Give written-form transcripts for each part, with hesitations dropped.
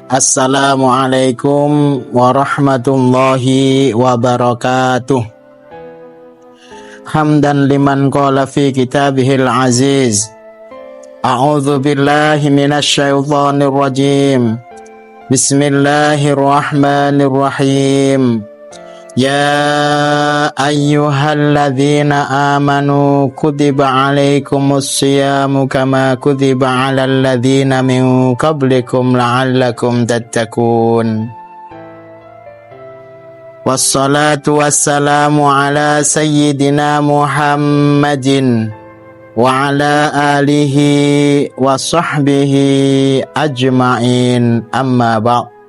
Assalamualaikum warahmatullahi wabarakatuh. Hamdan liman qala fi kitabihil aziz. A'udzu billahi minasy syaithanir rajim. Bismillahirrahmanirrahim. Ya ayyuhalladzina amanu kutiba alaikumus syiyamu kama kutiba alal ladzina min qablikum la'allakum tattaqun. Wassalatu wassalamu ala sayyidina Muhammadin wa ala alihi wa sahbihi ajma'in, amma ba'd.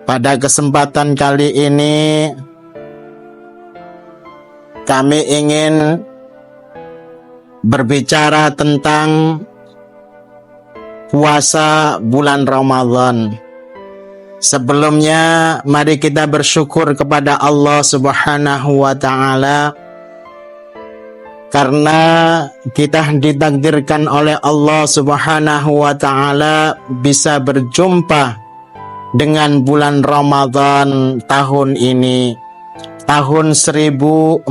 Pada kesempatan kali ini kami ingin berbicara tentang puasa bulan Ramadan. Sebelumnya mari kita bersyukur kepada Allah Subhanahu wa Ta'ala karena kita ditakdirkan oleh Allah Subhanahu wa Ta'ala bisa berjumpa dengan bulan Ramadan tahun ini, tahun 1445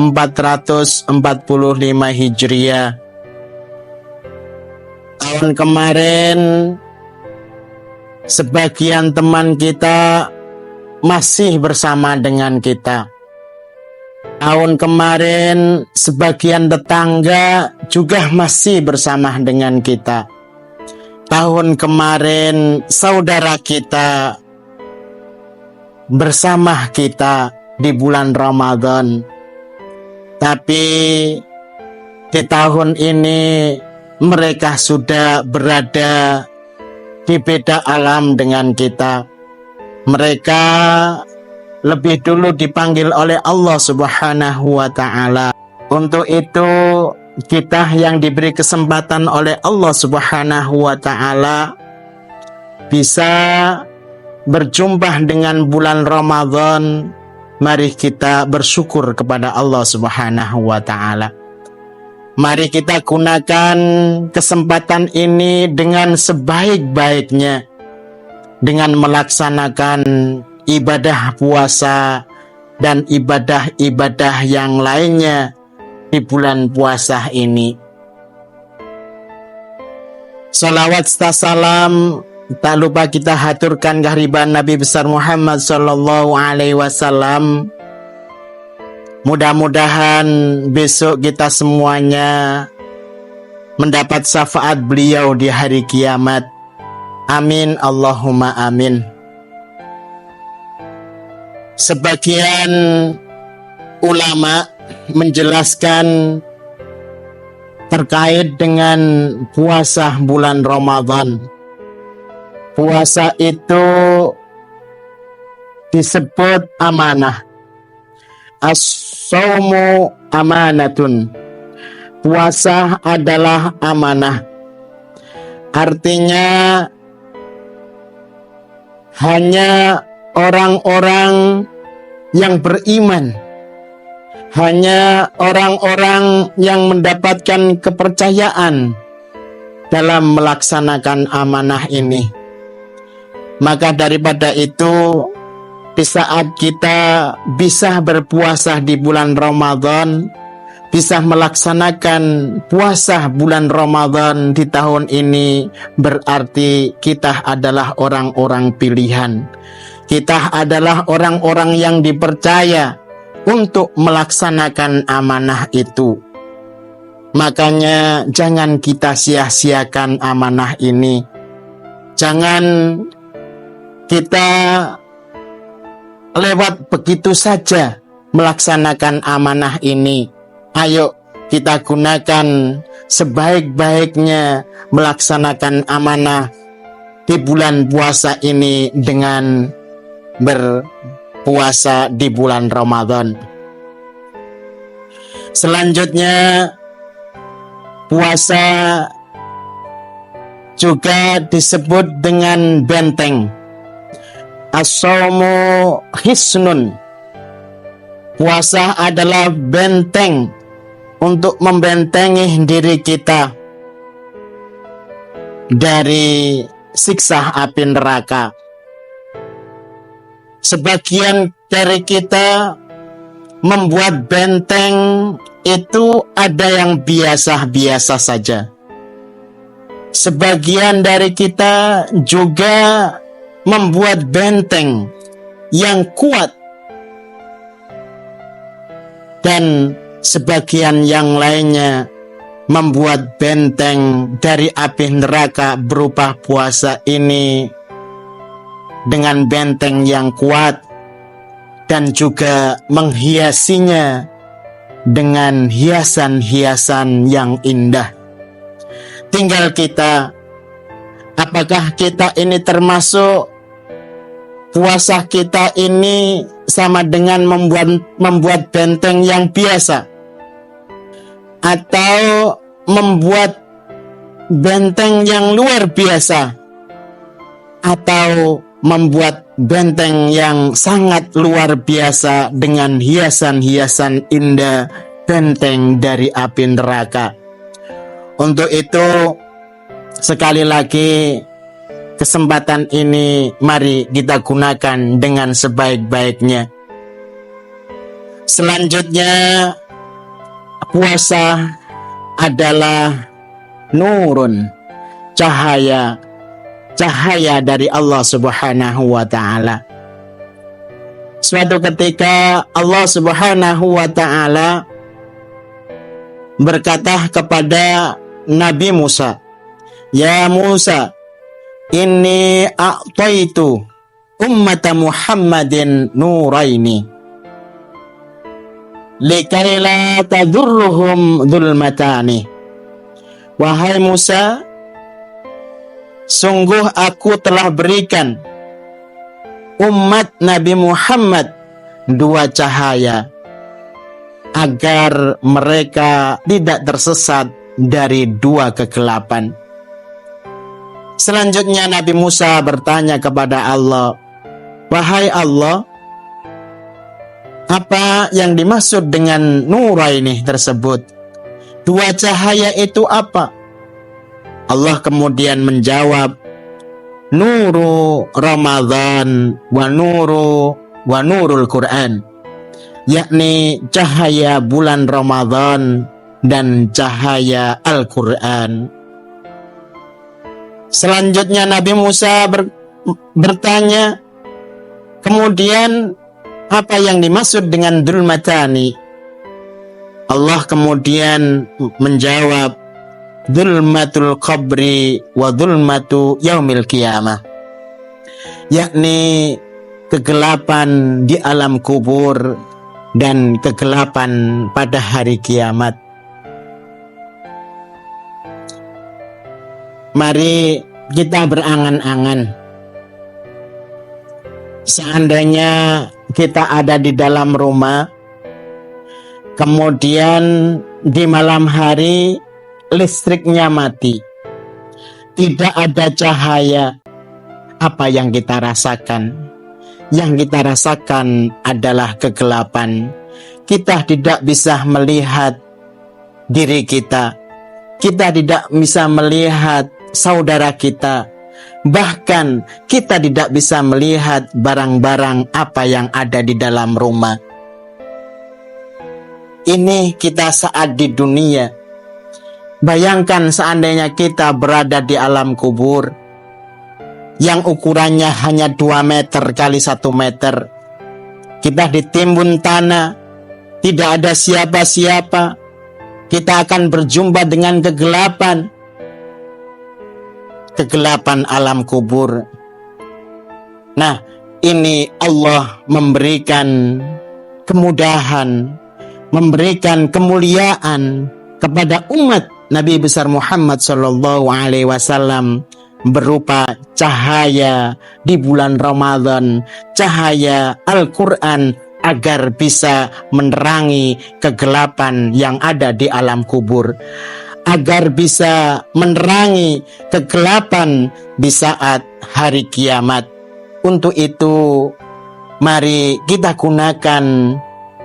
Hijriah. Tahun kemarin sebagian teman kita masih bersama dengan kita. Tahun kemarin sebagian tetangga juga masih bersama dengan kita. Tahun kemarin saudara kita bersama kita di bulan Ramadan. Tapi di tahun ini mereka sudah berada di beda alam dengan kita. Mereka lebih dulu dipanggil oleh Allah Subhanahu wa Ta'ala. Untuk itu kita yang diberi kesempatan oleh Allah Subhanahu wa Ta'ala bisa berjumpa dengan bulan Ramadan, mari kita bersyukur kepada Allah Subhanahu wa Ta'ala. Mari kita gunakan kesempatan ini dengan sebaik-baiknya, dengan melaksanakan ibadah puasa dan ibadah-ibadah yang lainnya di bulan puasa ini. Salawat serta salam tak lupa kita haturkan kehadiran Nabi besar Muhammad sallallahu alaihi wasallam. Mudah-mudahan besok kita semuanya mendapat syafaat beliau di hari kiamat. Amin Allahumma amin. Sebagian ulama menjelaskan terkait dengan puasa bulan Ramadan. Puasa itu disebut amanah. As-shaumu amanatun. Puasa adalah amanah. Artinya hanya orang-orang yang beriman, hanya orang-orang yang mendapatkan kepercayaan dalam melaksanakan amanah ini. Maka daripada itu, di saat kita bisa berpuasa di bulan Ramadan, bisa melaksanakan puasa bulan Ramadan di tahun ini, berarti kita adalah orang-orang pilihan. Kita adalah orang-orang yang dipercaya untuk melaksanakan amanah itu. Makanya jangan kita sia-siakan amanah ini. Jangan kita lewat begitu saja melaksanakan amanah ini. Ayo kita gunakan sebaik-baiknya melaksanakan amanah di bulan puasa ini dengan berpuasa di bulan Ramadan. Selanjutnya, puasa juga disebut dengan benteng. As-shaumu hisnun. Puasa adalah benteng untuk membentengi diri kita dari siksa api neraka. Sebagian dari kita membuat benteng itu ada yang biasa-biasa saja. Sebagian dari kita juga membuat benteng yang kuat, dan sebagian yang lainnya membuat benteng dari api neraka berupa puasa ini dengan benteng yang kuat, dan juga menghiasinya dengan hiasan-hiasan yang indah. Tinggal kita, apakah kita ini termasuk puasa kita ini sama dengan membuat benteng yang biasa, atau membuat benteng yang luar biasa, atau membuat benteng yang sangat luar biasa dengan hiasan-hiasan indah, benteng dari api neraka. Untuk itu, sekali lagi, kesempatan ini mari kita gunakan dengan sebaik-baiknya. Selanjutnya, puasa adalah nurun, cahaya dari Allah Subhanahu wa ta'ala. Suatu ketika Allah Subhanahu wa ta'ala berkata kepada Nabi Musa, "Ya Musa, inni a'taitu ummata Muhammadin nuraini likai la tadurruhum dhulmatani." Wahai Musa, sungguh aku telah berikan umat Nabi Muhammad dua cahaya agar mereka tidak tersesat dari dua kegelapan. Selanjutnya Nabi Musa bertanya kepada Allah, "Wahai Allah, apa yang dimaksud dengan nuraini tersebut? Dua cahaya itu apa?" Allah kemudian menjawab, "Nuru Ramadan wa nurul Quran," yakni cahaya bulan Ramadan dan cahaya Al-Quran. Selanjutnya Nabi Musa bertanya, kemudian apa yang dimaksud dengan dhulmatani? Allah kemudian menjawab, "Dhulmatul qabri wa dhulmatu yaumil qiyamah," yakni kegelapan di alam kubur dan kegelapan pada hari kiamat. Mari kita berangan-angan, seandainya kita ada di dalam rumah, kemudian di malam hari listriknya mati, tidak ada cahaya, apa yang kita rasakan? Yang kita rasakan adalah kegelapan. Kita tidak bisa melihat diri kita, kita tidak bisa melihat saudara kita, bahkan kita tidak bisa melihat barang-barang apa yang ada di dalam rumah. Ini kita saat di dunia. Bayangkan seandainya kita berada di alam kubur yang ukurannya hanya 2 meter kali 1 meter. Kita ditimbun tanah, tidak ada siapa-siapa. Kita akan berjumpa dengan kegelapan alam kubur. Nah, ini Allah memberikan kemudahan, memberikan kemuliaan kepada umat Nabi besar Muhammad sallallahu alaihi wasallam berupa cahaya di bulan Ramadan, cahaya Al-Quran, agar bisa menerangi kegelapan yang ada di alam kubur, agar bisa menerangi kegelapan di saat hari kiamat. Untuk itu, mari kita gunakan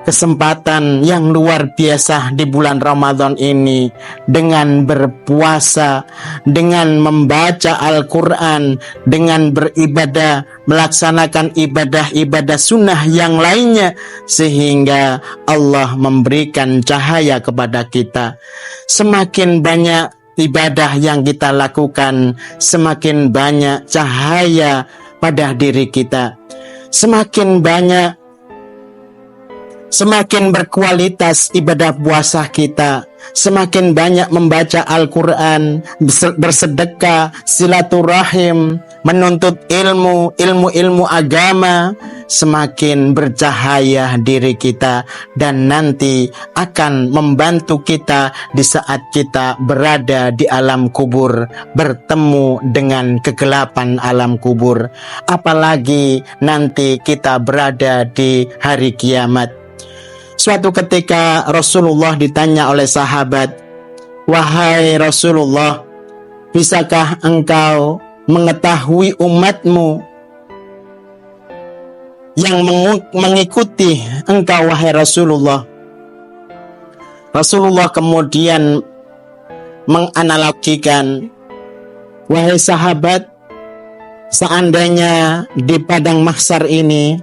kesempatan yang luar biasa di bulan Ramadan ini dengan berpuasa, dengan membaca Al-Quran, dengan beribadah, melaksanakan ibadah-ibadah sunnah yang lainnya, sehingga Allah memberikan cahaya kepada kita. Semakin banyak ibadah yang kita lakukan, semakin banyak cahaya pada diri kita. Semakin berkualitas ibadah puasa kita, semakin banyak membaca Al-Quran, bersedekah, silaturahim, menuntut ilmu agama, semakin bercahaya diri kita, dan nanti akan membantu kita di saat kita berada di alam kubur, bertemu dengan kegelapan alam kubur. Apalagi nanti kita berada di hari kiamat. Suatu ketika Rasulullah ditanya oleh sahabat, "Wahai Rasulullah, bisakah engkau mengetahui umatmu yang mengikuti engkau, wahai Rasulullah?" Rasulullah kemudian menganalogikan, "Wahai sahabat, seandainya di padang mahsyar ini,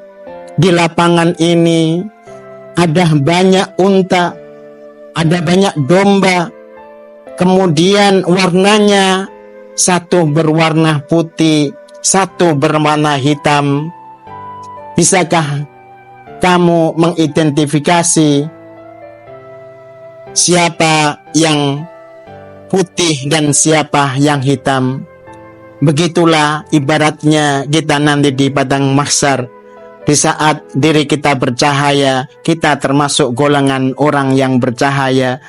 di lapangan ini, ada banyak unta, ada banyak domba, kemudian warnanya satu berwarna putih, satu berwarna hitam. Bisakah kamu mengidentifikasi siapa yang putih dan siapa yang hitam?" Begitulah ibaratnya kita nanti di padang mahsyar. Di saat diri kita bercahaya, kita termasuk golongan orang yang bercahaya.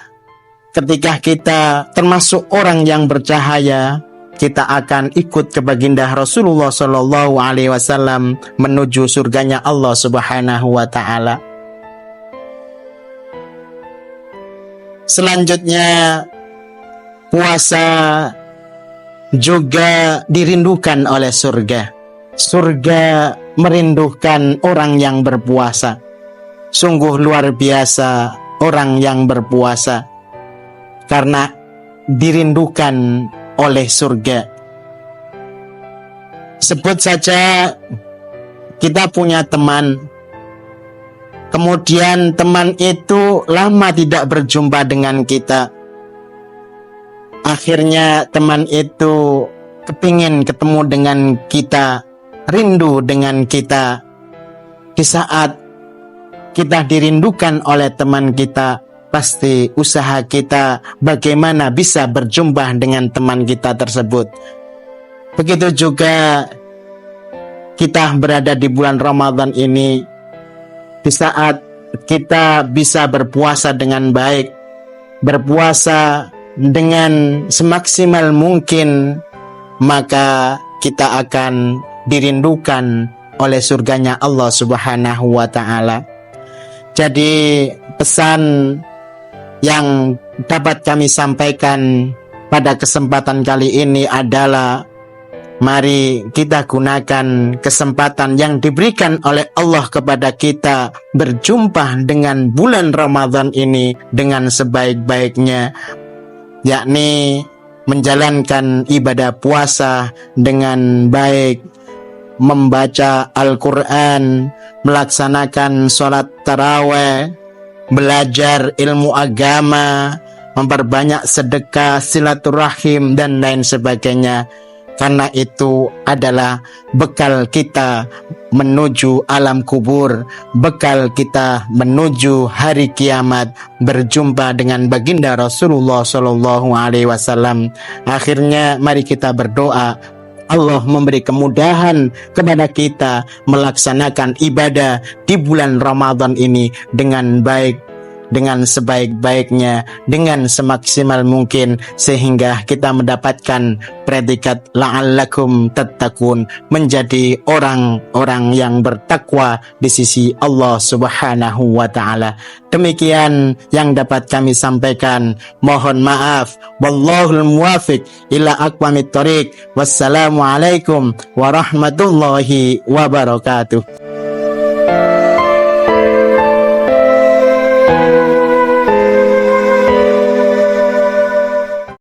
Ketika kita termasuk orang yang bercahaya, kita akan ikut ke baginda Rasulullah Shallallahu Alaihi Wasallam menuju surganya Allah Subhanahu Wa Taala. Selanjutnya, puasa juga dirindukan oleh surga. Surga merindukan orang yang berpuasa. Sungguh luar biasa orang yang berpuasa, karena dirindukan oleh surga. Sebut saja kita punya teman, kemudian teman itu lama tidak berjumpa dengan kita. Akhirnya teman itu kepingin ketemu dengan kita, rindu dengan kita. Di saat kita dirindukan oleh teman kita, pasti usaha kita bagaimana bisa berjumpa dengan teman kita tersebut. Begitu juga kita berada di bulan Ramadan ini, di saat kita bisa berpuasa dengan baik, berpuasa dengan semaksimal mungkin, maka kita akan dirindukan oleh surganya Allah Subhanahu Wa Taala. Jadi pesan yang dapat kami sampaikan pada kesempatan kali ini adalah, mari kita gunakan kesempatan yang diberikan oleh Allah kepada kita berjumpa dengan bulan Ramadan ini dengan sebaik-baiknya, yakni menjalankan ibadah puasa dengan baik, membaca Al-Quran, melaksanakan sholat taraweh, belajar ilmu agama, memperbanyak sedekah, silaturahim, dan lain sebagainya. Karena itu adalah bekal kita menuju alam kubur, bekal kita menuju hari kiamat, berjumpa dengan baginda Rasulullah Shallallahu Alaihi Wasallam. Akhirnya mari kita berdoa, Allah memberi kemudahan kepada kita melaksanakan ibadah di bulan Ramadan ini dengan baik, dengan sebaik-baiknya, dengan semaksimal mungkin, sehingga kita mendapatkan predikat la'allakum tattaqun, menjadi orang-orang yang bertakwa di sisi Allah Subhanahu wa Ta'ala. Demikian yang dapat kami sampaikan. Mohon maaf. Wallahul muwafiq ila aqwamit thoriq. Wassalamualaikum warahmatullahi wabarakatuh.